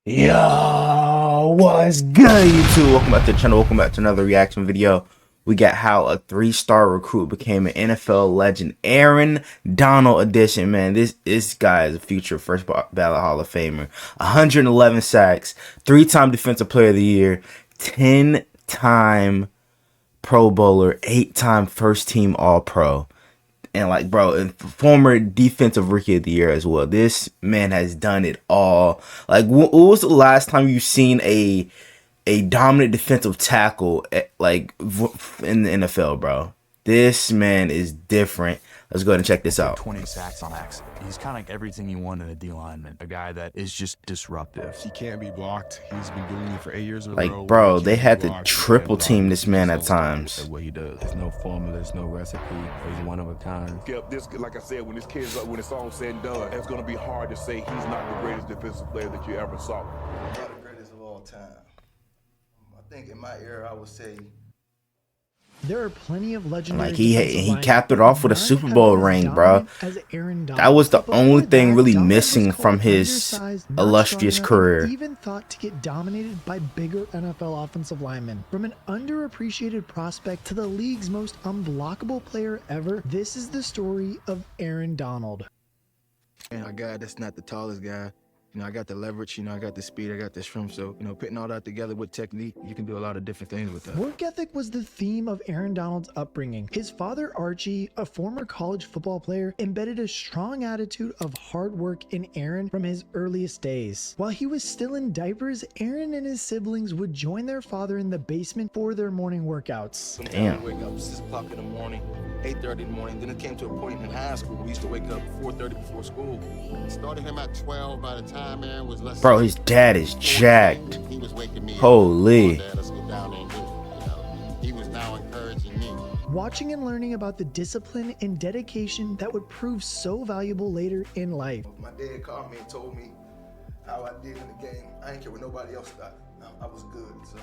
Yo, what's good, YouTube? Welcome back to the channel. Welcome back to another reaction video. We got how a 3-star recruit became an NFL legend. Aaron Donald edition, man. This guy is a future first ballot Hall of Famer. 111 sacks, 3-time Defensive Player of the Year, 10-time Pro Bowler, 8-time First Team All Pro. And like, bro, and former defensive rookie of the year as well. This man has done it all. Like, what was the last time you seen a dominant defensive tackle in the NFL, bro? This man is different. Let's go ahead and check this out. 20 sacks on accident. He's kind of like everything you want in a D lineman. A guy that is just disruptive. He can't be blocked. He's been doing it for 8 years in a Like, row. bro, they had to triple team this man at times. What he does. There's no formula. There's no recipe. He's one of a kind. This, like I said, when it's all said and done, it's going to be hard to say he's not the greatest defensive player that you ever saw. Not the greatest of all time. I think in my era, I would say. There are plenty of legendary. Like he capped it off with a Super Bowl ring, bro. That was the only thing really missing from his illustrious career. Even thought to get dominated by bigger NFL offensive linemen. From an underappreciated prospect to the league's most unblockable player ever, this is the story of Aaron Donald. And a guy that's not the tallest guy. You know, I got the leverage, I got the speed, I got the strength. So, putting all that together with technique, you can do a lot of different things with that. Work ethic was the theme of Aaron Donald's upbringing. His father, Archie, a former college football player, embedded a strong attitude of hard work in Aaron from his earliest days. While he was still in diapers, Aaron and his siblings would join their father in the basement for their morning workouts. Damn. Wake up 6 o'clock in the morning, 8:30 in the morning. Then it came to a point in high school we used to wake up 4:30 before school. Started him at 12. By the time Aaron was less. Bro, his dad is jacked. He was waking me Holy. up. Let's get down there and do it. He was now encouraging me. Watching and learning about the discipline and dedication that would prove so valuable later in life. My dad called me and told me how I did in the game. I didn't care what nobody else thought. I was good, so.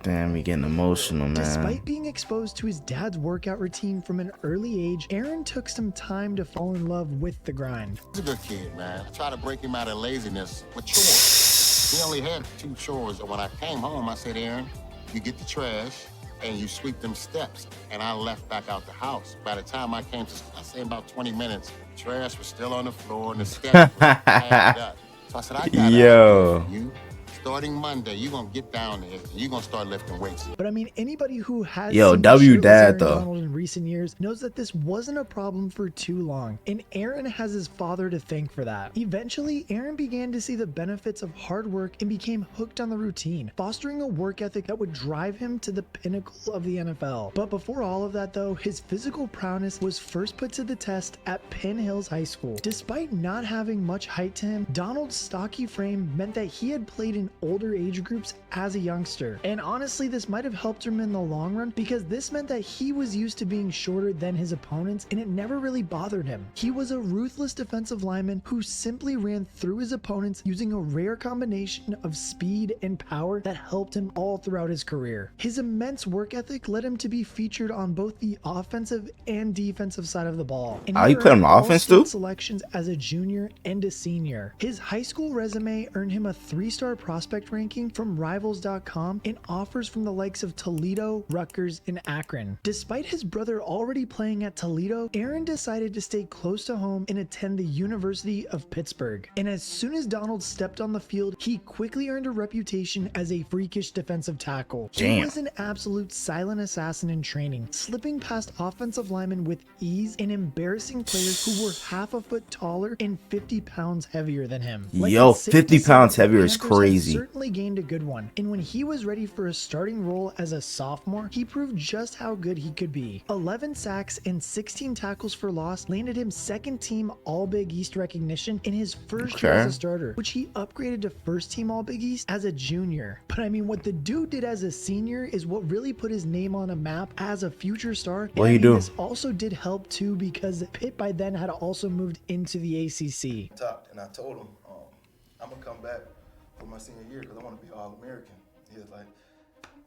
Damn, he getting emotional, man. Despite being exposed to his dad's workout routine from an early age, Aaron took some time to fall in love with the grind. He's a good kid, man. I try to break him out of laziness with chores. He only had 2 chores, and when I came home, I said, Aaron, you get the trash and you sweep them steps. And I left back out the house. By the time I came to, I say about 20 minutes, the trash was still on the floor and the steps were packed up. So I said, I got you. Starting Monday, you're gonna get down there and you're gonna start lifting weights. But I mean, anybody who has Dad though Donald in recent years knows that this wasn't a problem for too long, and Aaron has his father to thank for that. Eventually, Aaron began to see the benefits of hard work and became hooked on the routine, fostering a work ethic that would drive him to the pinnacle of the NFL. But before all of that though, his physical prowess was first put to the test at Penn Hills High School. Despite not having much height to him, Donald's stocky frame meant that he had played in older age groups as a youngster. And honestly, this might have helped him in the long run because this meant that he was used to being shorter than his opponents and it never really bothered him. He was a ruthless defensive lineman who simply ran through his opponents using a rare combination of speed and power that helped him all throughout his career. His immense work ethic led him to be featured on both the offensive and defensive side of the ball. And he played on offense too? Selections as a junior and a senior. His high school resume earned him a 3-star prospect ranking from Rivals.com and offers from the likes of Toledo, Rutgers, and Akron. Despite his brother already playing at Toledo, Aaron decided to stay close to home and attend the University of Pittsburgh. And as soon as Donald stepped on the field, he quickly earned a reputation as a freakish defensive tackle. He was an absolute silent assassin in training, slipping past offensive linemen with ease and embarrassing players who were half a foot taller and 50 pounds heavier than him. Yo, 50 pounds heavier is crazy. Certainly gained a good one, and when he was ready for a starting role as a sophomore, he proved just how good he could be. 11 sacks and 16 tackles for loss landed him second team All Big East recognition in his first year as a starter, which he upgraded to first team All Big East as a junior. But I mean, what the dude did as a senior is what really put his name on a map as a future star. What he do? This also did help too because Pitt by then had also moved into the ACC. And I told him, I'm gonna come back for my senior year because I want to be All-American. He was like,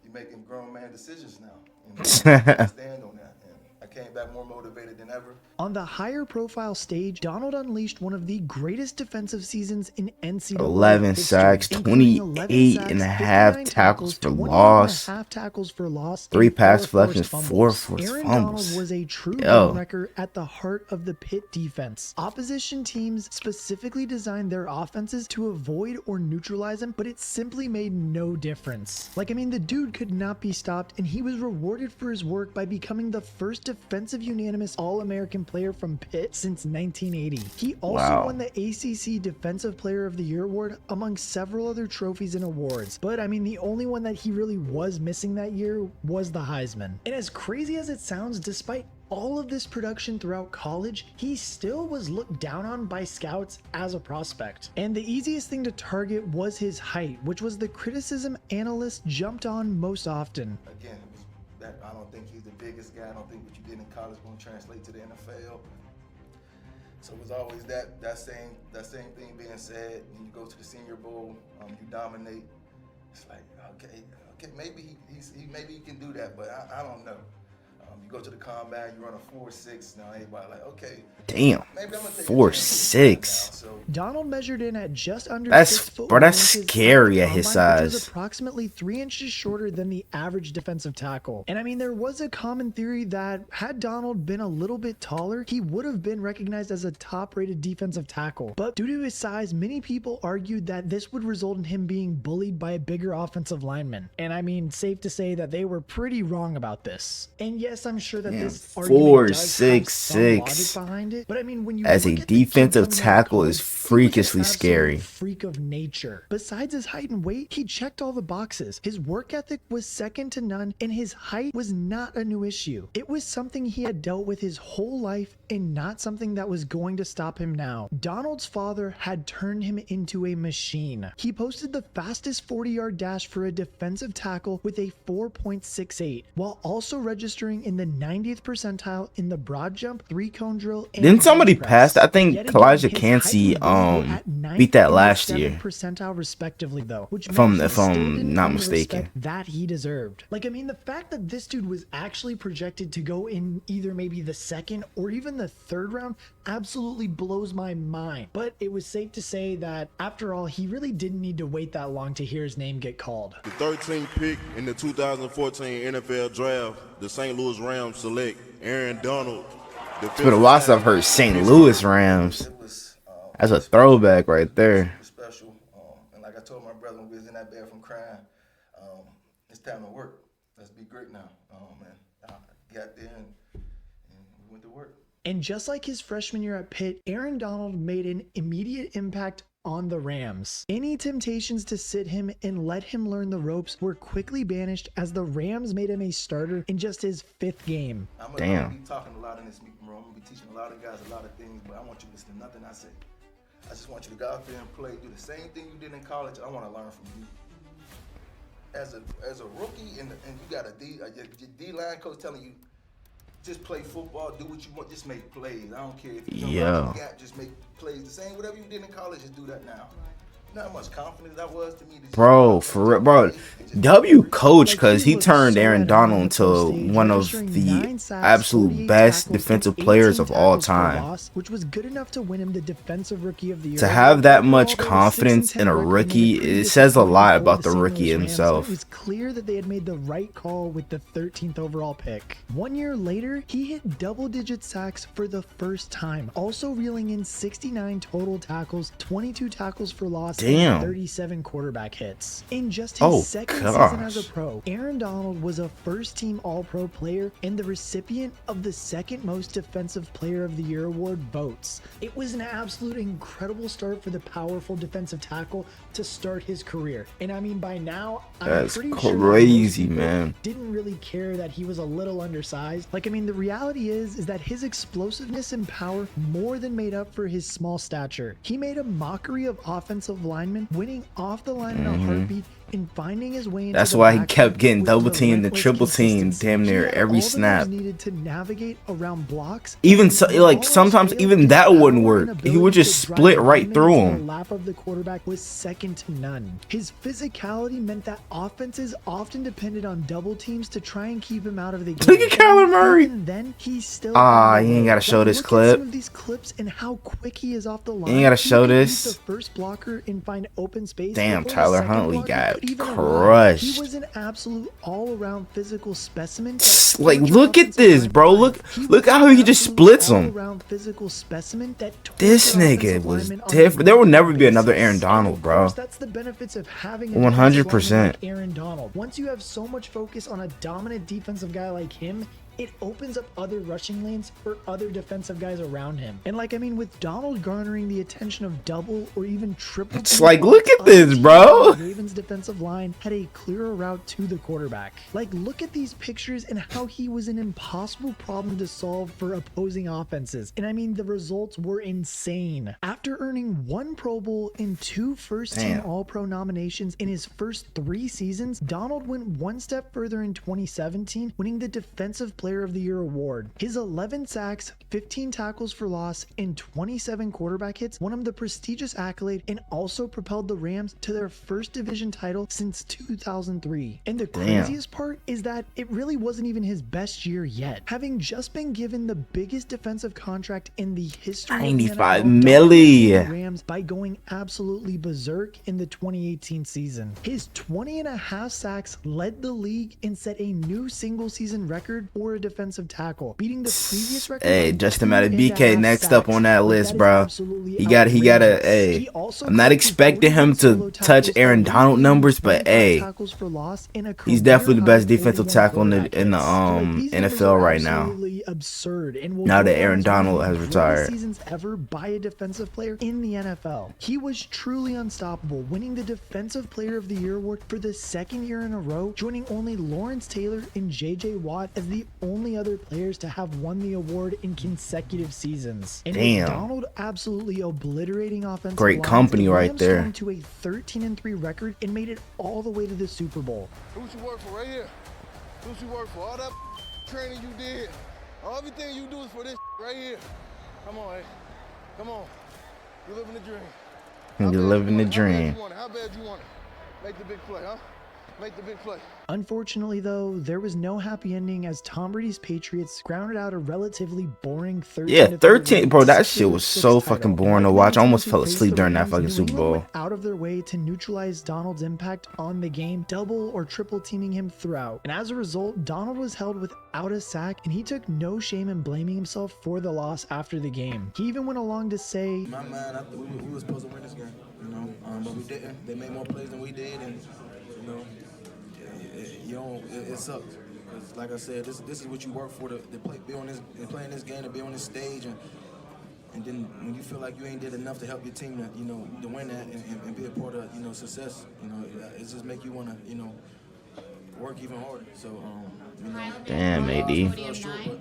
"You're making grown man decisions now. I stand on that." And I came back more motivated than ever. On the higher profile stage, Donald unleashed one of the greatest defensive seasons in NCAA 11 history, sacks, including 28 11 and a sacks, half 59 tackles for 28 loss, and a half tackles for loss, 3 and pass 4 deflections, forced 4 fumbles. forced Aaron fumbles. Donald was a true Yo. game wrecker at the heart of the Pitt defense. Opposition teams specifically designed their offenses to avoid or neutralize him, but it simply made no difference. Like, I mean, the dude could not be stopped, and he was rewarded for his work by becoming the first defensive unanimous All-American player from Pitt since 1980. He also won the ACC Defensive Player of the Year award among several other trophies and awards. But I mean, the only one that he really was missing that year was the Heisman. And as crazy as it sounds, despite all of this production throughout college, he still was looked down on by scouts as a prospect. And the easiest thing to target was his height, which was the criticism analysts jumped on most often. Again, it was that I don't think he's the biggest guy. I don't think what you did in college is going to translate to the NFL. So it was always that same thing being said. When you go to the Senior Bowl, you dominate. It's like, okay, maybe he can do that, but I don't know. You go to the combine, you run a 4.6. Now everybody like, okay, Damn, maybe I'm gonna take 4.6. So Donald measured in at just under That's 6 foot. bro, that's 1 inches scary the at his combine, which was size. approximately 3 inches shorter than the average defensive tackle. And I mean, there was a common theory that had Donald been a little bit taller, he would have been recognized as a top-rated defensive tackle. But due to his size, many people argued that this would result in him being bullied by a bigger offensive lineman. And I mean, safe to say that they were pretty wrong about this. And yes, I'm sure that this argument does have some logic 4.66 behind it. But I mean, when you as a look at the kid defensive coming out of tackle college, is he was an freakishly absolute scary. freak of nature. Besides his height and weight, he checked all the boxes. His work ethic was second to none, and his height was not a new issue. It was something he had dealt with his whole life and not something that was going to stop him now. Donald's father had turned him into a machine. He posted the fastest 40-yard dash for a defensive tackle with a 4.68, while also registering in the 90th percentile in the broad jump, 3-cone drill, and Didn't somebody bench pass? press. I think Yet again, Elijah his Cansey height and weight were at 9th beat that and last 7th year. percentile respectively, though, which If meant he I'm still didn't not earn the mistaken. respect that he deserved. Like, I mean, the fact that this dude was actually projected to go in either maybe the second or even the third round absolutely blows my mind. But it was safe to say that after all, he really didn't need to wait that long to hear his name get called. The 13th pick in the 2014 NFL Draft, the St. Louis Rams select Aaron Donald. It's been a while since I've heard St. Louis Rams. it was That's a throwback right there. special. And like I told my brother when we was in that bathroom crying, it's time to work. Let's be great now. And I got there and we went to work. And just like his freshman year at Pitt, Aaron Donald made an immediate impact on the Rams. Any temptations to sit him and let him learn the ropes were quickly banished as the Rams made him a starter in just his 5th game. I'm Damn. gonna be talking a lot in this meeting room. I'm gonna be teaching a lot of guys a lot of things, but I want you to listen to nothing I say. I just want you to go out there and play, do the same thing you did in college. I want to learn from you. As a rookie, and you got your D-line coach telling you, just play football, do what you want, just make plays. I don't care if you jump out the gap, just make plays. The same, whatever you did in college, just do that now. You know how much confidence that was to me. Bro, for real, bro. W coach, because he turned Aaron Donald into one of the absolute best defensive players of all time. Which was good enough to win him the Defensive Rookie of the Year. To have that much confidence in a rookie, it says a lot about the rookie himself. It was clear that they had made the right call with the 13th overall pick. 1 year later, he hit double-digit sacks for the first time, also reeling in 69 total tackles, 22 tackles for loss, Damn. and 37 quarterback hits. In just his second season as a pro, Aaron Donald was a first-team All-Pro player and the recipient of the second most Defensive Player of the Year award votes. It was an absolute incredible start for the powerful defensive tackle to start his career. And I mean, by now, That's I'm pretty sure crazy, most people man. didn't really care that he was a little undersized. Like, I mean, the reality is that his explosiveness and power more than made up for his small stature. He made a mockery of offensive linemen, winning off the line in a heartbeat, and finding his way into That's the why he backfield kept getting with double teamed and relentless triple teamed consistency. damn He near had every all the moves snap. needed to navigate around blocks. Even and so, what like almost sometimes failed, even his that wouldn't power and work. He would ability just to drive split right linemen through into him. the lap of the quarterback was second to none. His physicality meant that offenses often depended on double teams to try and keep him out of the game. Look at Kyler Murray. Even then, he still Ah, had a you ain't way. gotta show Like, this look at clip. some of these clips and how quick he is off the line. You ain't gotta He show could beat this. the first blocker and find open space. Damn, before the Tyler second Huntley blocker got could even arrive. crushed. He was an absolute all-around physical specimen. Like, look at this, bro. Look how he just splits him. All-around physical specimen that This tortured nigga offensive was linemen on a different. There will never regular be another basis. Aaron Donald, And of bro. course, that's the benefits of having a 100%. like Aaron Donald. Once you have so much focus on a dominant defensive guy like him, it opens up other rushing lanes for other defensive guys around him. And like, I mean, with Donald garnering the attention of double or even triple It's teams, like, look at other this, teams bro. on the Ravens defensive line had a clearer route to the quarterback. Like, look at these pictures and how he was an impossible problem to solve for opposing offenses. And I mean, the results were insane. After earning 1 Pro Bowl and 2 first-team Damn. All-Pro nominations in his first 3 seasons, Donald went one step further in 2017, winning the Defensive Player of the Year award. His 11 sacks, 15 tackles for loss, and 27 quarterback hits won him the prestigious accolade and also propelled the Rams to their first division title since 2003. And the Damn. craziest part is that it really wasn't even his best year yet. Having just been given the biggest defensive contract in the history of the 95 NFL, milli. Donald the Rams by going absolutely berserk in the 2018 season. His 20 and a half sacks led the league and set a new single season record for a defensive tackle, beating the previous record. Hey, by just a matter of 2.5 BK next up sacks. on that Like, list, is bro. absolutely He gotta, outrageous. hey. He also I'm not collected expecting him 41 to solo touch tackles Aaron for Donald lead, numbers, but 25 hey, tackles for loss, and a he's definitely the best career-high defensive 41 tackle in quarterback the hits. So, like, these numbers NFL are right now. absolutely absurd, and will Now go that down Aaron as one of Donald the has greatest retired. seasons ever by a defensive player in the NFL. He was truly unstoppable, winning the Defensive Player of the Year award for the second year in a row, joining only Lawrence Taylor and JJ Watt as the only other players to have won the award in consecutive seasons. And Damn. with Donald absolutely obliterating offensive Great lines, company the right Rams there. stormed to a 13-3 record and made it all the way to the Super Bowl. Who you work for right here? Who you work for? All that training you did, everything you do is for this right here. Come on, hey. Come on. You're living the dream. How You're bad living you the want it? How bad dream. you want it? How bad you want it? Make the big play, huh? Make the big play. Unfortunately, though, there was no happy ending as Tom Brady's Patriots grounded out a relatively boring 13 Yeah, to 13, bro. That 6 shit was 6 so title. fucking boring to Like watch. I many almost teams fell who faced asleep the during that Rams, fucking New Super England Bowl. went out of their way to neutralize Donald's impact on the game, double or triple teaming him throughout. And as a result, Donald was held without a sack, and he took no shame in blaming himself for the loss after the game. He even went along to say, My man, I thought we were supposed to win this game, you know, but we didn't. They made more plays than we did, and you know, it sucked. 'Cause like I said, this is what you work for to play, be on this, and play in this game, to be on this stage, and then when you feel like you ain't did enough to help your team to, you know, to win that and be a part of, you know, success, you know, it just make you want to, you know, work even harder. So, you know, Damn, AD. fell short, but,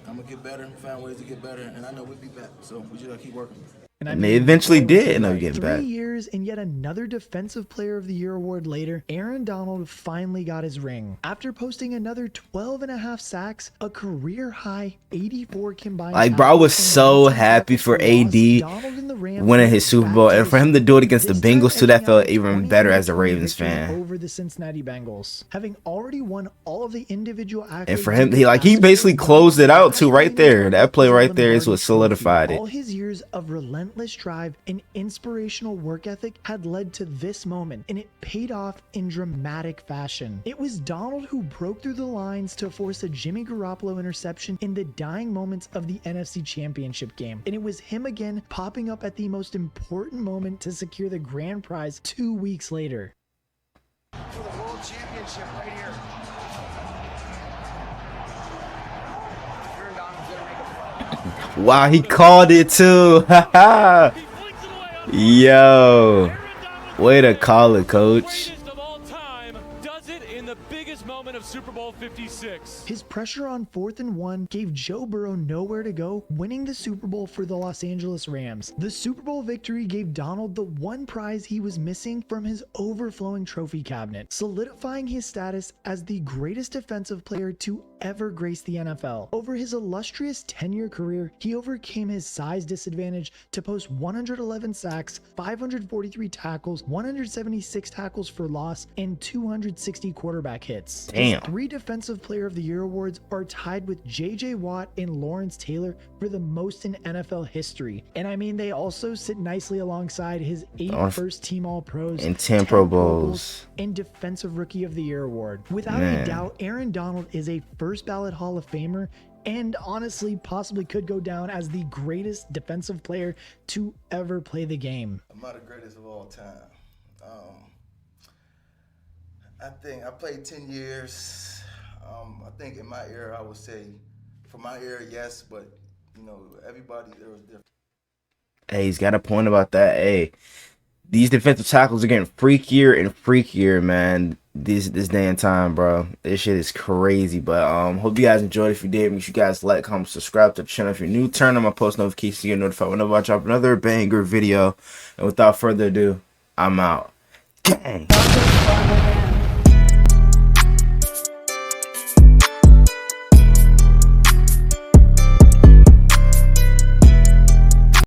I'm gonna get better, find ways to get better, and I know we'll be back. So we just gotta keep working. And they eventually what was did it, end up like getting 3 back. years and yet another Defensive Player of the Year award later, Aaron Donald finally got his ring. After posting another 12 and a half sacks, a career-high 84 combined Like, bro, I was tackles, and so 19 happy tackles for loss, AD Donald and the Rams winning went his Super back Bowl, to and the for him to Super do it Bowl, against the this time Bengals too, that edging out felt a even better as a 28-20 Ravens victory fan. over the Cincinnati Bengals. Having already won all of the individual accolades, And for him, he basically closed it out too right there. That play right there is what solidified it. All his years of relentless drive and inspirational work ethic had led to this moment, and it paid off in dramatic fashion. It was Donald who broke through the lines to force a Jimmy Garoppolo interception in the dying moments of the NFC Championship game, and it was him again popping up at the most important moment to secure the grand prize 2 weeks later. For the World Championship right here. Aaron Donald's gonna make a play. Wow, he called it too. Yo, way to call it, coach. Of all time, does it in the biggest moment of of Super Bowl 56. His pressure on 4th and 1 gave Joe Burrow nowhere to go, winning the Super Bowl for the Los Angeles Rams. The Super Bowl victory gave Donald the one prize he was missing from his overflowing trophy cabinet, solidifying his status as the greatest defensive player to ever grace the NFL. Over his illustrious 10-year career, he overcame his size disadvantage to post 111 sacks, 543 tackles, 176 tackles for loss, and 260 quarterback hits. Damn. His 3 Defensive Player of the Year awards are tied with J.J. Watt and Lawrence Taylor for the most in NFL history. And I mean, they also sit nicely alongside his 8 first-team All-Pros and 10 Pro Bowls and Defensive Rookie of the Year award. Without a doubt, Aaron Donald is a first-ballot Hall of Famer and honestly possibly could go down as the greatest defensive player to ever play the game. I'm not the greatest of all time. I think I played 10 years. I think in my era, I would say, for my era, yes, but you know, everybody there was different. Hey, he's got a point about that. Hey, these defensive tackles are getting freakier and freakier, man. This day and time, bro. This shit is crazy. But hope you guys enjoyed. If you did, make sure you guys like, comment, subscribe to the channel. If you're new, turn on my post notifications to get notified whenever I drop another banger video. And without further ado, I'm out. Gang.